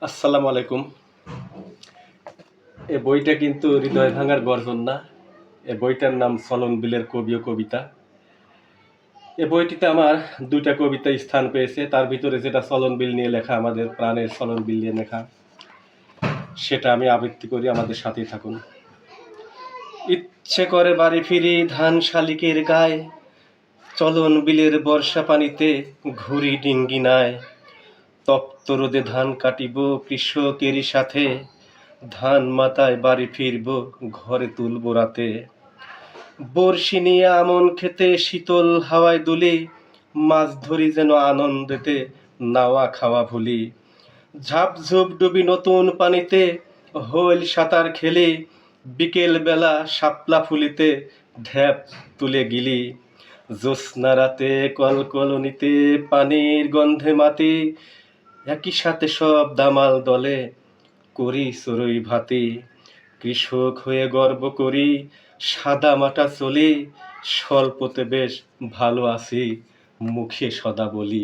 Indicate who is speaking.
Speaker 1: আসসালামু আলাইকুম। এ বইটা কিন্তু হৃদয় ভাঙার গর্জন না। এ বইটার নাম চলন বিলের কবি ও কবিতা। এ বইটিতে আমার ২টা কবিতা স্থান পেয়েছে। তার ভিতরে যেটা চলন বিল নিয়ে লেখা, আমাদের প্রাণের চলন বিল নিয়ে লেখা, সেটা আমি আবৃত্তি করি, আমাদের সাথেই থাকুন। ইচ্ছে করে বাড়ি ফিরি ধান শালিকের গায়ে, চলন বিলের বর্ষা পানিতে ঘুরি ডিঙ্গিনায়। তপ্ত রোদে ধান কাটিব কৃষকেরই সাথে, ধান মাথায় বাড়ি ফিরব ঘরে তুলব রাতে। বড়শি নিয়ে আমন খেতে শীতল হাওয়ায় দুলি, মাছ ধরি যেন আনন্দেতে নাওয়া খাওয়া ভুলি। ঝাপঝুপ ডুবি নতুন পানিতে হইল সাঁতার খেলি, বিকেল বেলা শাপলা ফুলিতে ঢ্যাপ তুলে গিলি। জ্যোৎস্না রাতে কলকলনিতে পানির গন্ধে মাতি, একই সাথে সব দামাল দলে করি চড়ুই ভাতি। কৃষক হয়ে গর্ব করি সাদা মাটা চলি, স্বল্পতে বেশ ভালো আছি মুখে সদা বলি।